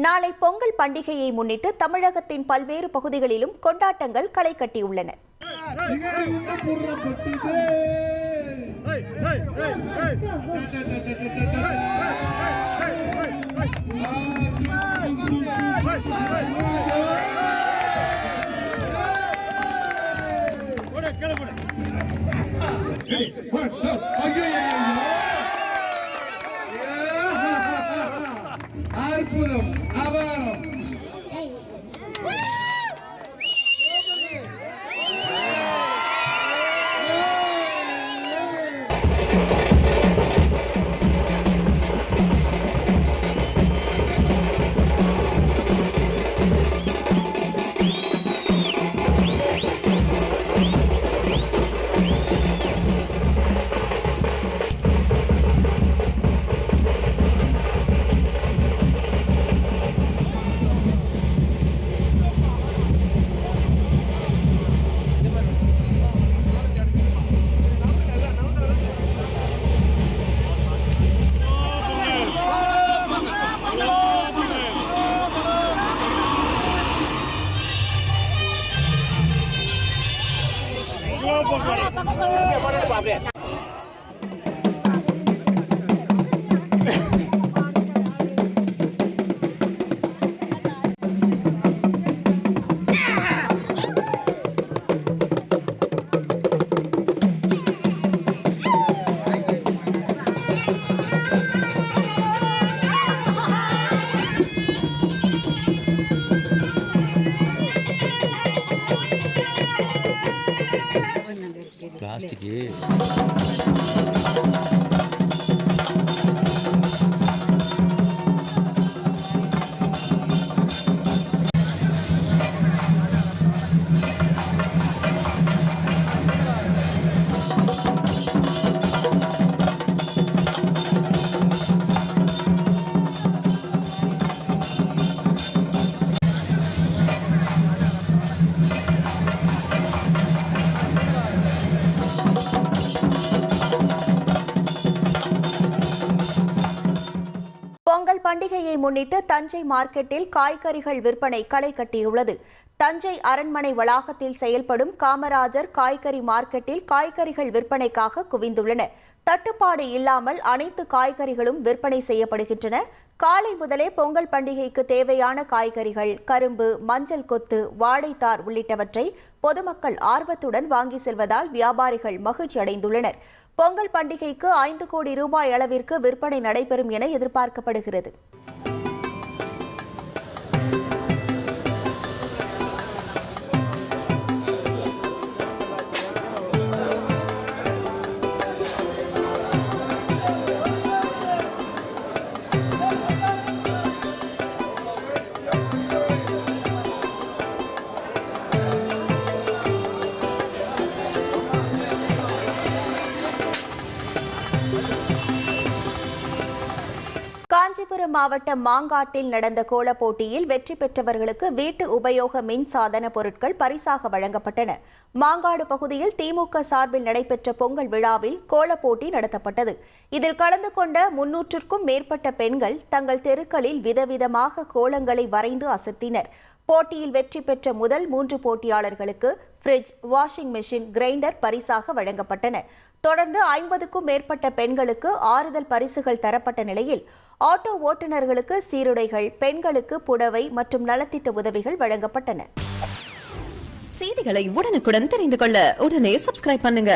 நாளை பொங்கல் பண்டிகையை முன்னிட்டு தமிழகத்தின் பல்வேறு பகுதிகளிலும் கொண்டாட்டங்கள் களை கட்டியுள்ளன. பொங்கல் பண்டிகையை முன்னிட்டு தஞ்சை மார்க்கெட்டில் காய்கறிகள் விற்பனை களை கட்டியுள்ளது. தஞ்சை அரண்மனை வளாகத்தில் செயல்படும் காமராஜர் காய்கறி மார்க்கெட்டில் காய்கறிகள் விற்பனைக்காக குவிந்துள்ளன. தட்டுப்பாடு இல்லாமல் அனைத்து காய்கறிகளும் விற்பனை செய்யப்படுகின்றன. காலை முதலே பொங்கல் பண்டிகைக்கு தேவையான காய்கறிகள், கரும்பு, மஞ்சள் கொத்து, வாழைத்தார் உள்ளிட்டவற்றை பொதுமக்கள் ஆர்வத்துடன் வாங்கி செல்வதால் வியாபாரிகள் மகிழ்ச்சி அடைந்துள்ளனர். பொங்கல் பண்டிகைக்கு 5 கோடி ரூபாய் அளவிற்கு விற்பனை நடைபெறும் என எதிர்பார்க்கப்படுகிறது. காஞ்சிபுரம் மாவட்டம் மாங்காட்டில் நடந்த கோலப் போட்டியில் வெற்றி பெற்றவர்களுக்கு வீட்டு உபயோக மின் சாதன பொருட்கள் பரிசாக வழங்கப்பட்டன. மாங்காடு பகுதியில் திமுக சார்பில் நடைபெற்ற பொங்கல் விழாவில் கோலப் போட்டி நடத்தப்பட்டது. இதில் கலந்து கொண்ட 300க்கும் மேற்பட்ட பெண்கள் தங்கள் தெருக்களில் விதவிதமாக கோலங்களை வரைந்து அசத்தினர். போட்டியில் வெற்றி பெற்ற முதல் 3 போட்டியாளர்களுக்கு ஃப்ரிட்ஜ், வாஷிங் மெஷின், கிரைண்டர் பரிசாக வழங்கப்பட்டன. தொடர்ந்து 50க்கும் மேற்பட்ட பெண்களுக்கு ஆறுதல் பரிசுகள் தரப்பட்ட நிலையில் ஆட்டோ ஓட்டுநர்களுக்கு சீருடைகள், பெண்களுக்கு புடவை மற்றும் நலத்திட்ட உதவிகள் வழங்கப்பட்டன. செய்திகளை உடனுக்குடன் தெரிந்து கொள்ள உடனே சப்ஸ்கிரைப் பண்ணுங்க.